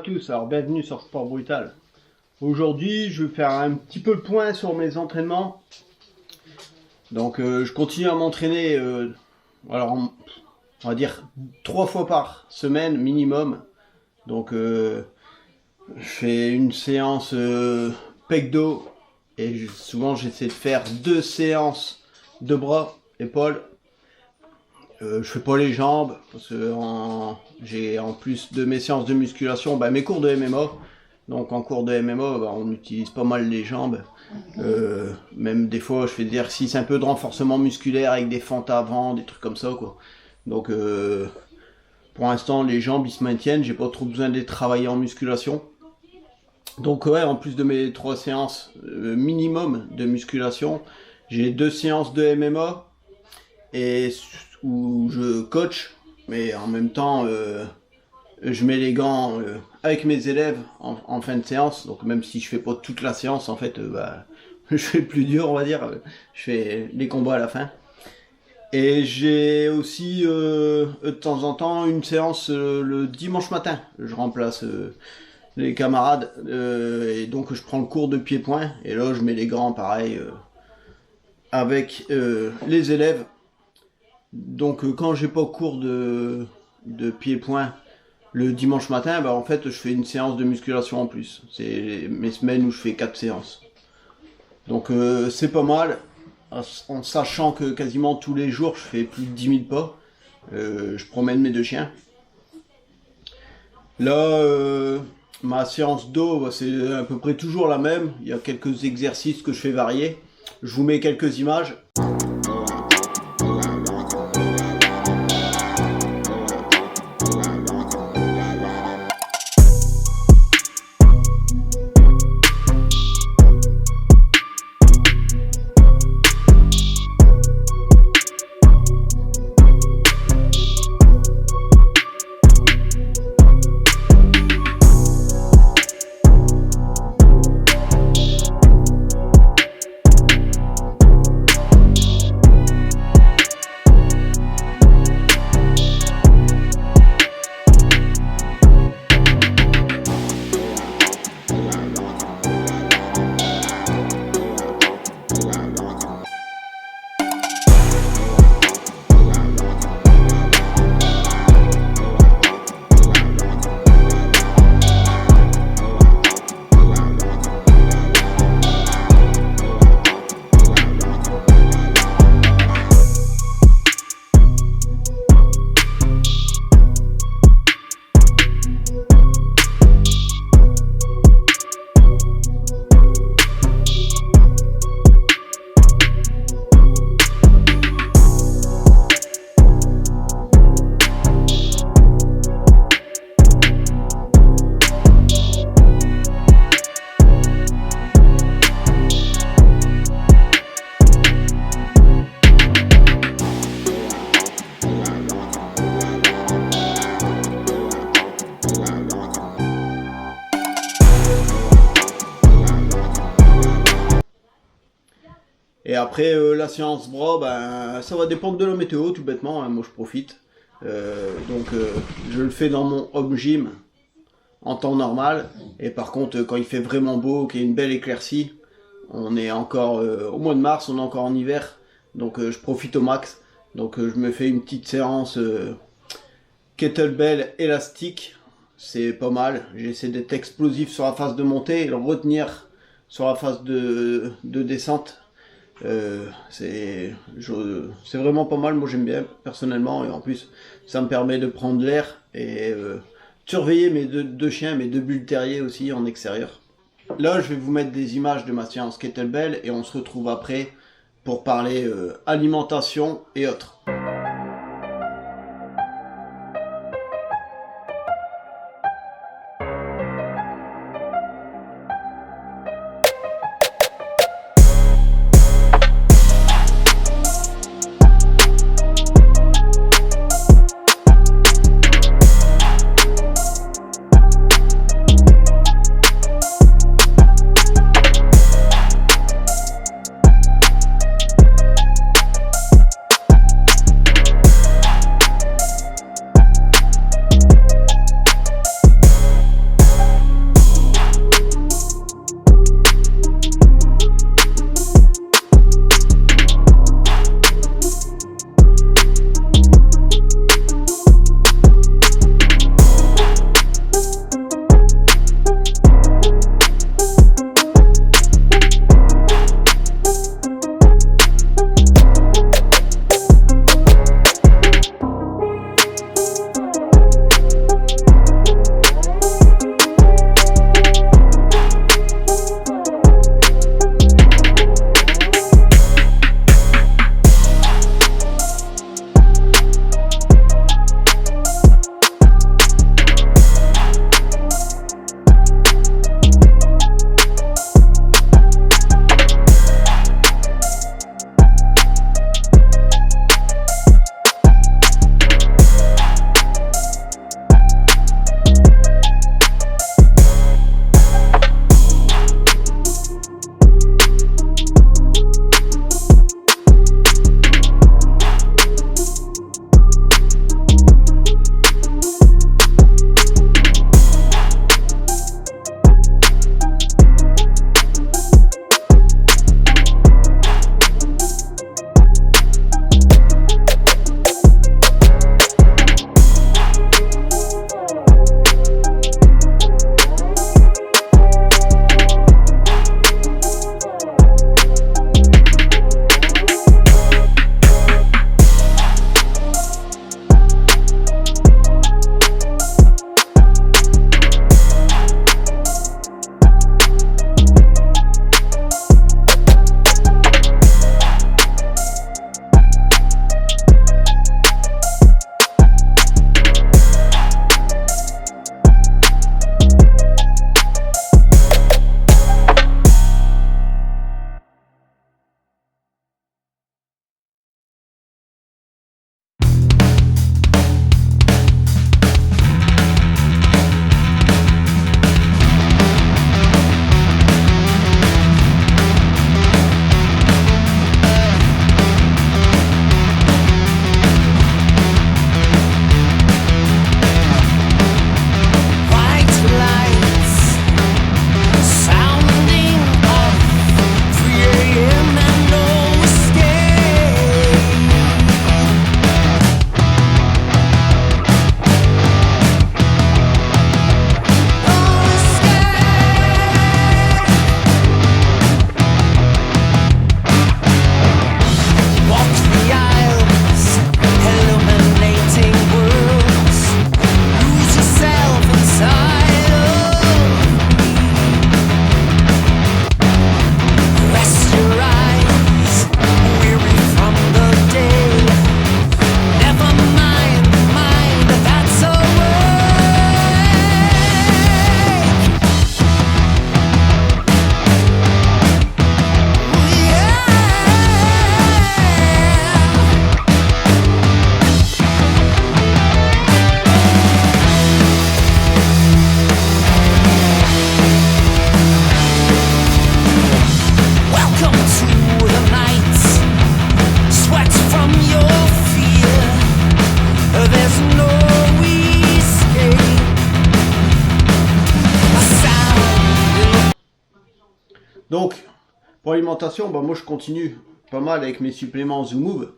tous, alors bienvenue sur Sport Brutal. Aujourd'hui je vais faire un petit peu le point sur mes entraînements. Donc je continue à m'entraîner, alors on va dire 3 fois par semaine minimum. Donc je fais une séance pec dos et souvent j'essaie de faire 2 séances de bras, épaules. Je fais pas les jambes parce que j'ai en plus de mes séances de musculation mes cours de MMA. Donc en cours de MMA on utilise pas mal les jambes. Même des fois je fais des exercices un peu de renforcement musculaire avec des fentes avant, des trucs comme ça quoi. Donc pour l'instant les jambes ils se maintiennent, j'ai pas trop besoin de les travailler en musculation. Donc ouais, en plus de mes 3 séances minimum de musculation, j'ai 2 séances de MMA et où je coach, mais en même temps je mets les gants avec mes élèves en fin de séance. Donc même si je fais pas toute la séance en fait, je fais plus dur on va dire, je fais les combats à la fin. Et j'ai aussi de temps en temps une séance le dimanche matin, je remplace les camarades et donc je prends le cours de pied-point et là je mets les gants pareil avec les élèves. Donc quand j'ai pas cours de pied-point le dimanche matin, en fait je fais une séance de musculation en plus. C'est mes semaines où je fais 4 séances. Donc c'est pas mal, en sachant que quasiment tous les jours je fais plus de 10 000 pas. Je promène mes 2 chiens. Là ma séance d'eau c'est à peu près toujours la même. Il y a quelques exercices que je fais varier. Je vous mets quelques images. Et après la séance bras, ça va dépendre de la météo tout bêtement, hein, moi je profite. Donc je le fais dans mon home gym en temps normal. Et par contre quand il fait vraiment beau, qu'il y a une belle éclaircie, on est encore au mois de mars, on est encore en hiver. Donc je profite au max. Donc je me fais une petite séance kettlebell élastique. C'est pas mal, j'essaie d'être explosif sur la phase de montée et le retenir sur la phase de descente. C'est vraiment pas mal, moi j'aime bien personnellement, et en plus ça me permet de prendre l'air et surveiller mes deux chiens, mes 2 bulles terriers aussi en extérieur. Là je vais vous mettre des images de ma séance kettlebell et on se retrouve après pour parler alimentation et autres. Donc, pour l'alimentation, bah, moi je continue pas mal avec mes suppléments ZooMove.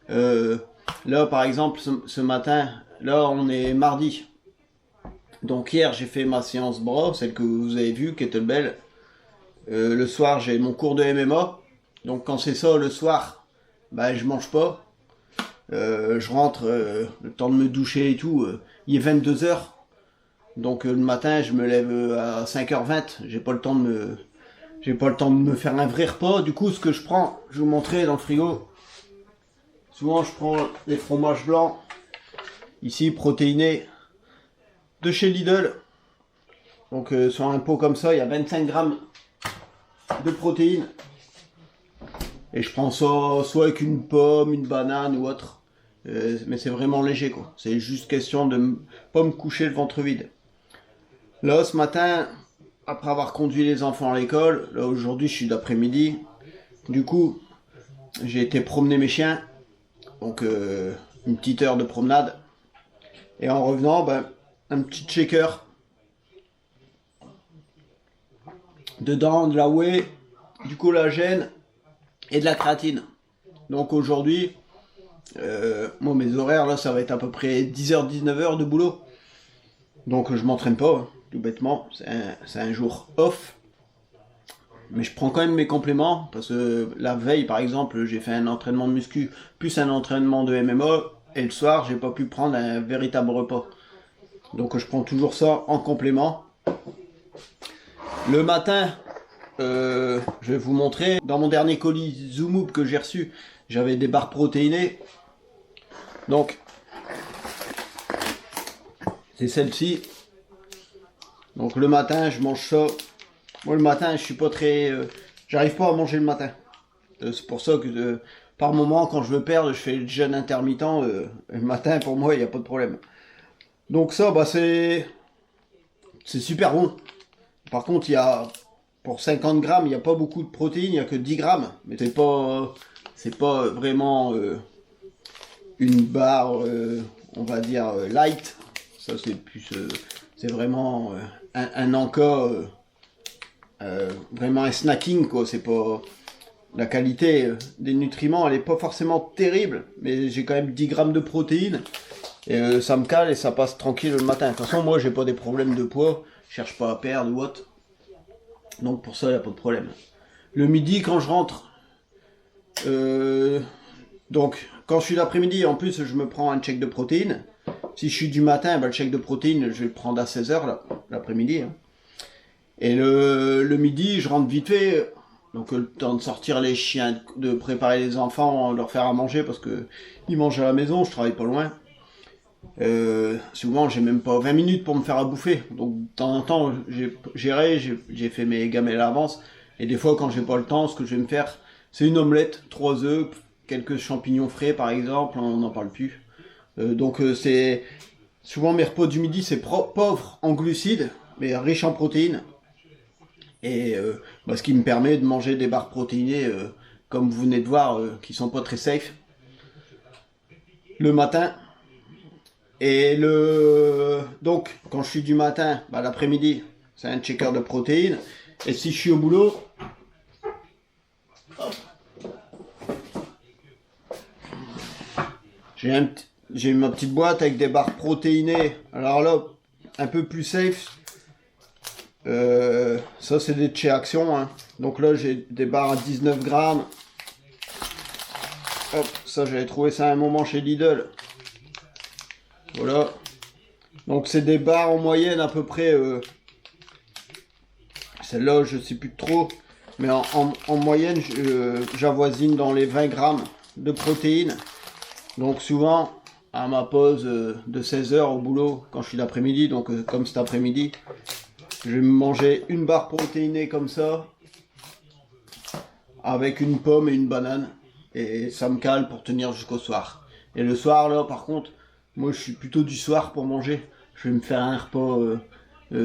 Là, par exemple, ce matin, là on est mardi. Donc hier j'ai fait ma séance bras, celle que vous avez vue, kettlebell. Le soir j'ai mon cours de MMA. Donc quand c'est ça le soir, bah je mange pas. Je rentre, le temps de me doucher et tout, il est 22h. Donc le matin je me lève à 5h20, j'ai pas le temps de me faire un vrai repas. Du coup ce que je prends, je vais vous montrer dans le frigo. Souvent je prends les fromages blancs, ici protéinés, de chez Lidl. Donc sur un pot comme ça, il y a 25 grammes de protéines. Et je prends ça soit avec une pomme, une banane ou autre. Mais c'est vraiment léger quoi. C'est juste question de pas me coucher le ventre vide. Là ce matin, après avoir conduit les enfants à l'école, là aujourd'hui je suis d'après-midi. Du coup, j'ai été promener mes chiens. Donc une petite heure de promenade. Et en revenant, ben, un petit shaker. Dedans de la whey, du collagène et de la créatine. Donc aujourd'hui, moi mes horaires là ça va être à peu près 10h-19h de boulot. Donc je m'entraîne pas, hein, tout bêtement, c'est un jour off. Mais je prends quand même mes compléments, parce que la veille par exemple j'ai fait un entraînement de muscu, plus un entraînement de MMA, et le soir j'ai pas pu prendre un véritable repas. Donc je prends toujours ça en complément. Le matin, je vais vous montrer, dans mon dernier colis ZooMove que j'ai reçu, j'avais des barres protéinées. Donc, c'est celle-ci. Donc le matin, je mange ça. Moi le matin, je suis pas très... j'arrive pas à manger le matin. C'est pour ça que par moment, quand je veux perdre, je fais le jeûne intermittent. Le matin, pour moi, il n'y a pas de problème. Donc ça, bah c'est super bon. Par contre, il y a... Pour 50 grammes, il n'y a pas beaucoup de protéines, il n'y a que 10 grammes. Mais c'est pas vraiment une barre, on va dire, light. Ça, c'est plus... c'est vraiment un encas, vraiment un snacking, quoi. C'est pas... La qualité des nutriments, elle est pas forcément terrible. Mais j'ai quand même 10 grammes de protéines. Et ça me cale et ça passe tranquille le matin. De toute façon, moi, j'ai pas des problèmes de poids. Je cherche pas à perdre ou autre. Donc pour ça, il n'y a pas de problème. Le midi, quand je rentre, donc quand je suis l'après-midi, en plus, je me prends un shake de protéines. Si je suis du matin, bah, le shake de protéines, je vais le prendre à 16h l'après-midi. Hein. Et le midi, je rentre vite fait. Donc le temps de sortir les chiens, de préparer les enfants, leur faire à manger parce que ils mangent à la maison, je travaille pas loin. Souvent j'ai même pas 20 minutes pour me faire à bouffer, donc de temps en temps j'ai fait mes gamelles à l'avance, et des fois quand j'ai pas le temps, ce que je vais me faire c'est une omelette, 3 œufs, quelques champignons frais par exemple, on n'en parle plus. Donc c'est souvent mes repas du midi, c'est pauvre en glucides mais riche en protéines, et ce qui me permet de manger des barres protéinées comme vous venez de voir, qui sont pas très safe le matin. Et donc, quand je suis du matin, bah, l'après-midi, c'est un shaker de protéines. Et si je suis au boulot, j'ai ma petite boîte avec des barres protéinées. Alors là, un peu plus safe. Ça, c'est des de chez Action. Hein. Donc là, j'ai des barres à 19 grammes. Hop, ça, j'avais trouvé ça à un moment chez Lidl. Voilà. Donc c'est des barres en moyenne à peu près. Celle-là, je sais plus trop. Mais en moyenne, j'avoisine dans les 20 grammes de protéines. Donc souvent, à ma pause de 16h au boulot, quand je suis l'après-midi, donc comme cet après-midi, je vais me manger une barre protéinée comme ça, avec une pomme et une banane. Et ça me cale pour tenir jusqu'au soir. Et le soir, là, par contre, moi je suis plutôt du soir pour manger. Je vais me faire un repas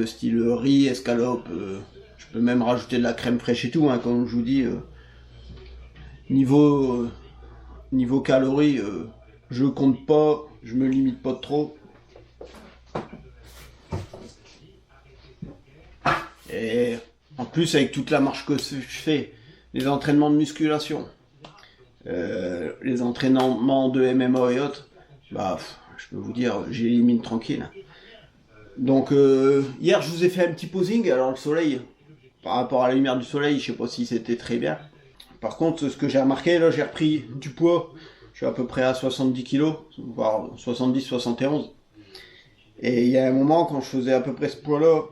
style riz, escalope. Je peux même rajouter de la crème fraîche et tout, hein, comme je vous dis. Niveau calories, je compte pas, je me limite pas de trop. Et En plus, avec toute la marche que je fais, les entraînements de musculation, les entraînements de MMA et autres, bah, je peux vous dire, j'élimine tranquille. Donc, hier, je vous ai fait un petit posing. Alors, le soleil, par rapport à la lumière du soleil, je sais pas si c'était très bien. Par contre, ce que j'ai remarqué, là, j'ai repris du poids. Je suis à peu près à 70 kg, voire 70-71. Et il y a un moment, quand je faisais à peu près ce poids-là,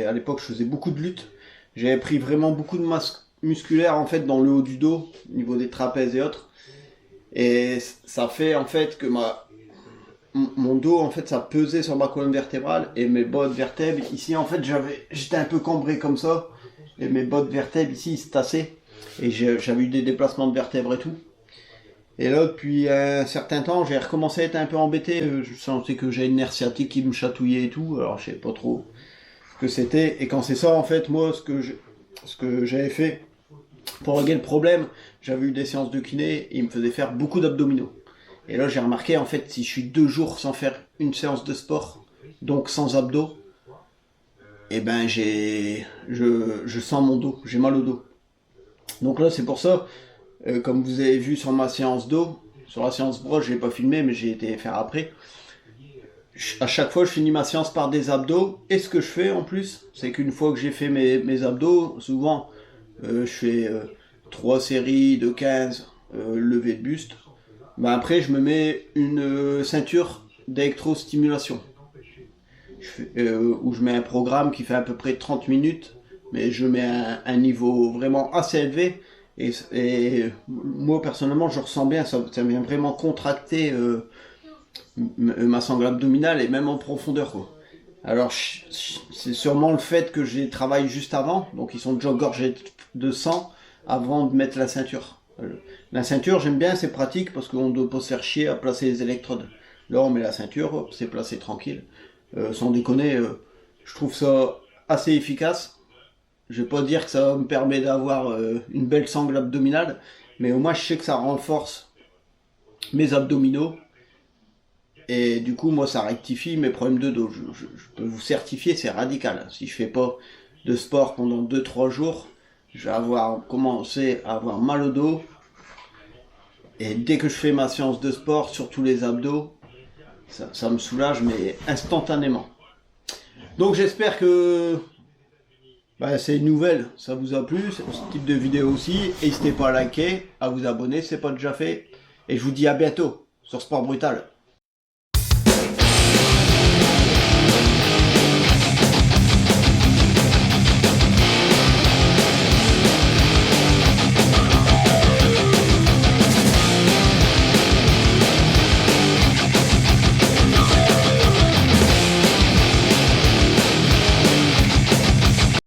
à l'époque, je faisais beaucoup de lutte. J'avais pris vraiment beaucoup de masse musculaire, en fait, dans le haut du dos, au niveau des trapèzes et autres. Et ça fait, en fait, que mon dos, en fait, ça pesait sur ma colonne vertébrale et mes bas de vertèbres. Ici, en fait, j'étais un peu cambré comme ça. Et mes bas de vertèbres, ici, ils se tassaient. Et j'avais eu des déplacements de vertèbres et tout. Et là, depuis un certain temps, j'ai recommencé à être un peu embêté. Je sentais que j'avais une nerf sciatique qui me chatouillait et tout. Alors, je sais pas trop ce que c'était. Et quand c'est ça, en fait, moi, ce que j'avais fait pour régler le problème, j'avais eu des séances de kiné et ils me faisaient faire beaucoup d'abdominaux. Et là, j'ai remarqué, en fait, si je suis 2 jours sans faire une séance de sport, donc sans abdos, eh ben, je sens mon dos, j'ai mal au dos. Donc là, c'est pour ça, comme vous avez vu sur ma séance dos, sur la séance bras, je l'ai pas filmé, mais j'ai été faire après. À chaque fois, je finis ma séance par des abdos. Et ce que je fais en plus, c'est qu'une fois que j'ai fait mes abdos, souvent, je fais 3 séries de 15 levées de buste. Ben après, je me mets une ceinture d'électrostimulation. Où je mets un programme qui fait à peu près 30 minutes, mais je mets un niveau vraiment assez élevé. Et moi, personnellement, je ressens bien, ça vient vraiment contracter ma sangle abdominale et même en profondeur, quoi. Alors, c'est sûrement le fait que j'ai travaillé juste avant, donc ils sont déjà gorgés de sang avant de mettre la ceinture. La ceinture, j'aime bien, c'est pratique parce qu'on ne doit pas se faire chier à placer les électrodes. Là, on met la ceinture, hop, c'est placé tranquille. Sans déconner, je trouve ça assez efficace. Je vais pas dire que ça me permet d'avoir une belle sangle abdominale, mais au moins je sais que ça renforce mes abdominaux. Et du coup, moi, ça rectifie mes problèmes de dos. Je peux vous certifier, c'est radical. Si je fais pas de sport pendant 2-3 jours, je vais commencer à avoir mal au dos. Et dès que je fais ma séance de sport, surtout les abdos, ça me soulage, mais instantanément. Donc j'espère que ces nouvelles, ça vous a plu, ce type de vidéo aussi. N'hésitez pas à liker, à vous abonner si ce n'est pas déjà fait. Et je vous dis à bientôt sur Sport Brutal.